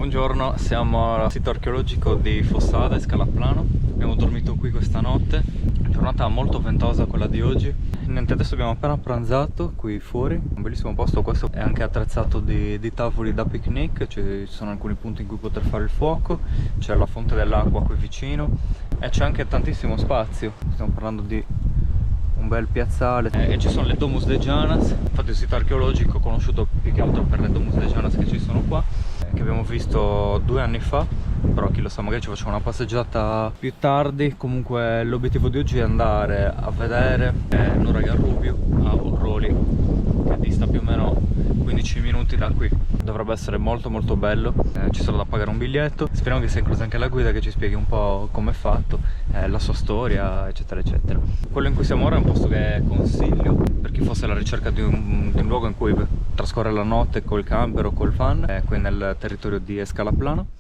Buongiorno, siamo al sito archeologico di Fossada e Scalaplano. Abbiamo dormito qui questa notte. Giornata molto ventosa quella di oggi. Niente, adesso abbiamo appena pranzato qui fuori. Un bellissimo posto, questo è anche attrezzato di tavoli da picnic. Ci sono alcuni punti in cui poter fare il fuoco. C'è la fonte dell'acqua qui vicino e c'è anche tantissimo spazio. Stiamo parlando di un bel piazzale e ci sono le Domus de Janas. Infatti è un sito archeologico conosciuto più che altro per le Domus de Janas che ci sono qua, che abbiamo visto 2 anni fa, però chi lo sa, magari ci facciamo una passeggiata più tardi. Comunque l'obiettivo di oggi è andare a vedere Nuraghe al Rubiu a Orroli, che dista più o meno 15 minuti da qui. Dovrebbe essere molto bello. Ci sarà da pagare un biglietto. Speriamo che sia inclusa anche la guida, che ci spieghi un po' come è fatto, la sua storia, eccetera eccetera. Quello in cui siamo ora è un posto che consiglio per chi fosse alla ricerca di un luogo in cui trascorrere la notte col camper o col van, qui nel territorio di Scalaplano.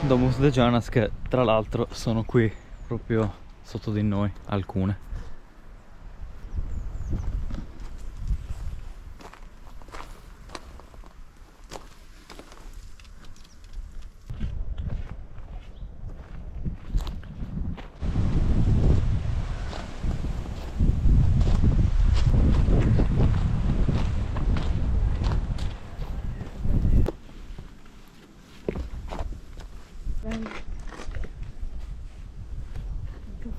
Domus de Janas, che tra l'altro sono qui proprio sotto di noi, alcune.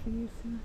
Fighissimo.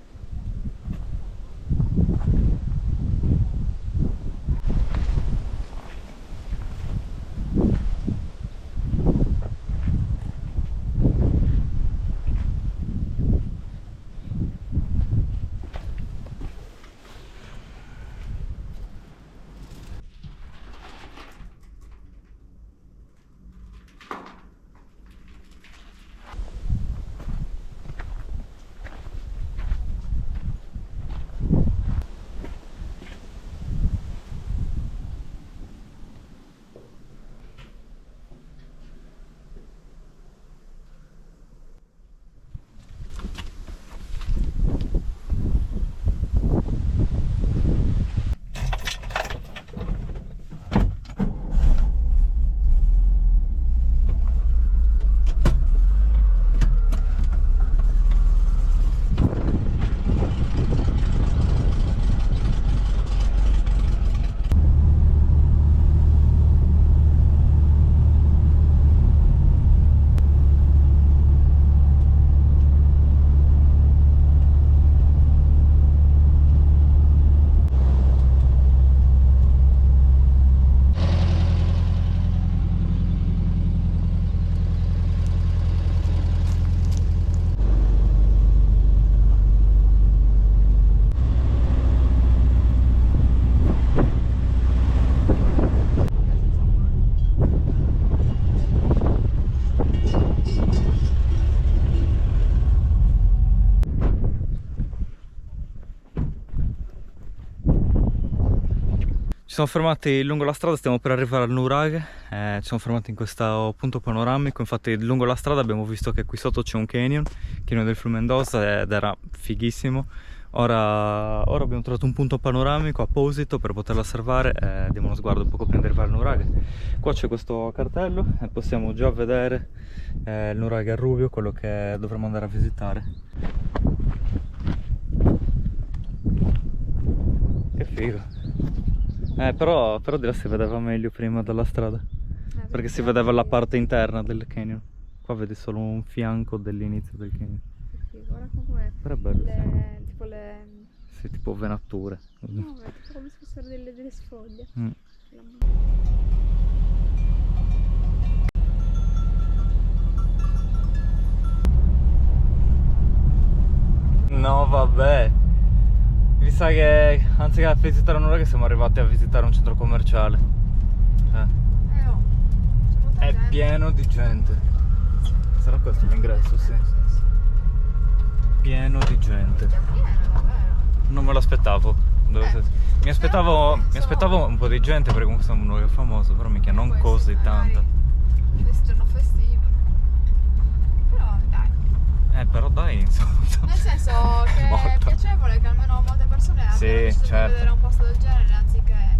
Ci siamo fermati lungo la strada, stiamo per arrivare al Nuraghe. Ci siamo fermati in questo punto panoramico. Infatti lungo la strada abbiamo visto che qui sotto c'è un canyon del fiume Mendoza, ed era fighissimo. Ora abbiamo trovato un punto panoramico apposito per poterla osservare e diamo uno sguardo un poco prima di arrivare al Nuraghe. Qua c'è questo cartello e possiamo già vedere il Nuraghe al Rubiu, quello che dovremmo andare a visitare. Che figo! Però di là si vedeva meglio prima dalla strada, perché si vedeva la parte interna del canyon. Qua vedi solo un fianco dell'inizio del canyon. Guarda com'è. Però è bello. Tipo le... Sì, tipo venature. No, è tipo come se fossero delle sfoglie. No, vabbè. Mi sa che anziché visitare un'ora che siamo arrivati a visitare un centro commerciale. Oh, c'è molta È gente. pieno di gente. Sarà questo l'ingresso, sì. Pieno di gente. Non me l'aspettavo. Mi aspettavo un po' di gente perché comunque siamo un luogo famoso, però mica non così tanta. Giorno festivo. Però dai. Però dai, insomma. Nel senso che è Molto. piacevole che almeno molte persone abbiano deciso certo. di vedere un posto del genere anziché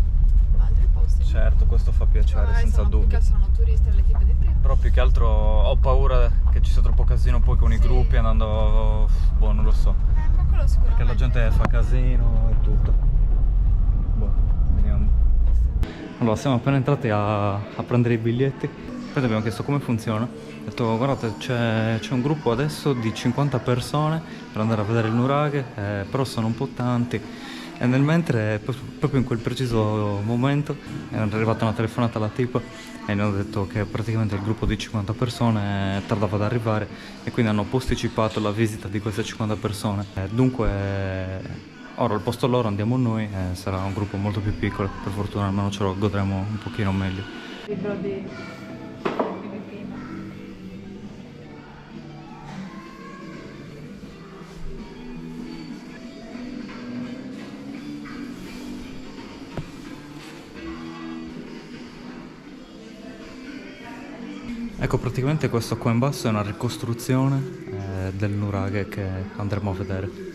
altri posti. Certo, questo fa piacere, Magari senza sono, dubbio. Più che sono turisti alle tipi di prima. Però più che altro ho paura che ci sia troppo casino poi con i gruppi andando. Boh, non lo so. Ma quello sicuramente. Che la gente fa casino e tutto. Boh, vediamo. Allora, siamo appena entrati a prendere i biglietti. Poi abbiamo chiesto come funziona. Ho detto, guardate, c'è un gruppo adesso di 50 persone per andare a vedere il nuraghe, però sono un po' tanti. E nel mentre, proprio in quel preciso momento, è arrivata una telefonata alla tipa e mi hanno detto che praticamente il gruppo di 50 persone tardava ad arrivare e quindi hanno posticipato la visita di queste 50 persone. Dunque, ora al posto loro andiamo noi e sarà un gruppo molto più piccolo, per fortuna almeno ce lo godremo un pochino meglio. Libro di Filippino. Ecco, praticamente questo qua in basso è una ricostruzione del nuraghe che andremo a vedere.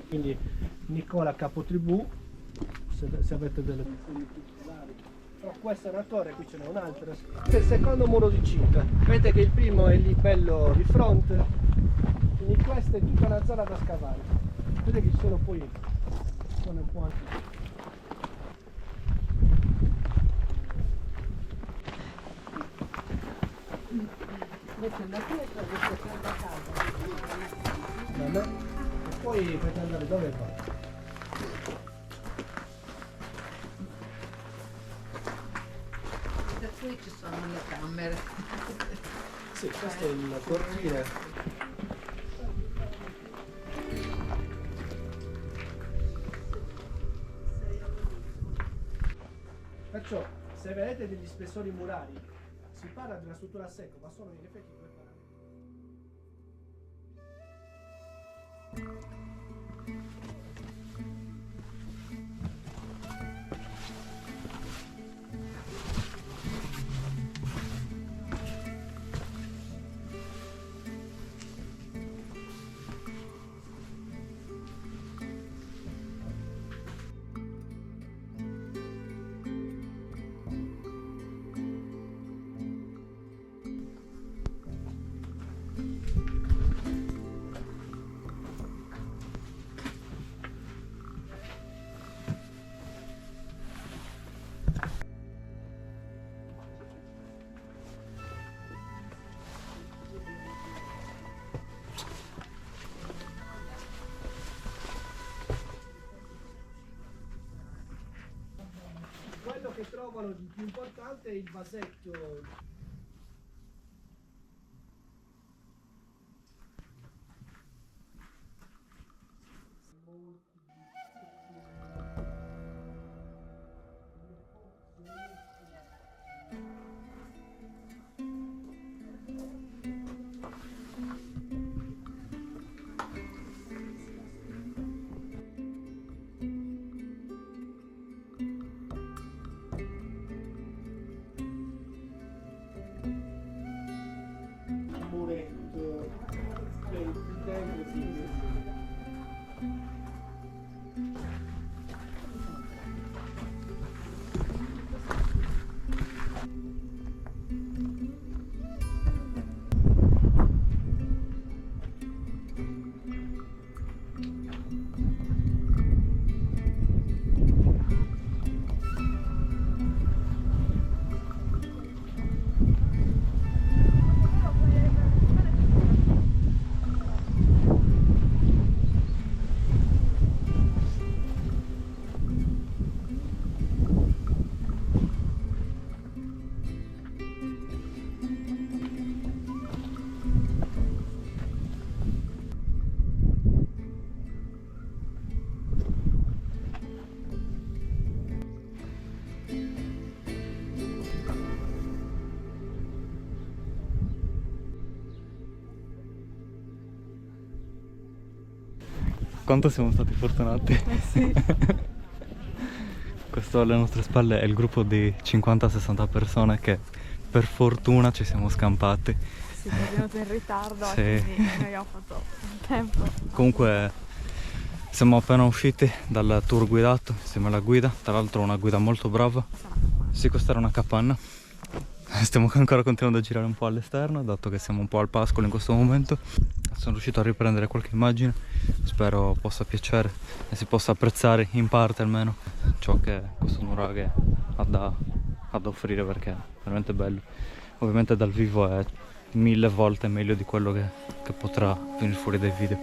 Quindi Nicola Capotribù, se avete delle particolari. Però questa è una torre, qui ce n'è un'altra. Questo è il secondo muro di cinta. Vedete che il primo è lì bello di fronte, quindi questa è tutta una zona da scavare. Vedete che ci sono poi zone un po' anche. E poi potete andare dove va? Da qui ci sono le camere. Sì, questo è il cortile. Perciò, se vedete degli spessori murari, si parla di una struttura a secco, ma sono in effetti due parametri. Quello che trovano di più importante è il vasetto. Muretto per il tempo sì. Quanto siamo stati fortunati. Sì. Questo alle nostre spalle è il gruppo di 50-60 persone che per fortuna ci siamo scampati. Sì, è venuto in ritardo, Sì. quindi noi abbiamo fatto tempo. Comunque siamo appena usciti dal tour guidato insieme alla guida, tra l'altro una guida molto brava. Sì, questa era una capanna. Stiamo ancora continuando a girare un po' all'esterno, dato che siamo un po' al pascolo in questo momento. Sono riuscito a riprendere qualche immagine, spero possa piacere e si possa apprezzare in parte almeno ciò che questo nuraghe ha da offrire, perché è veramente bello. Ovviamente dal vivo è 1000 volte meglio di quello che potrà venire fuori dai video.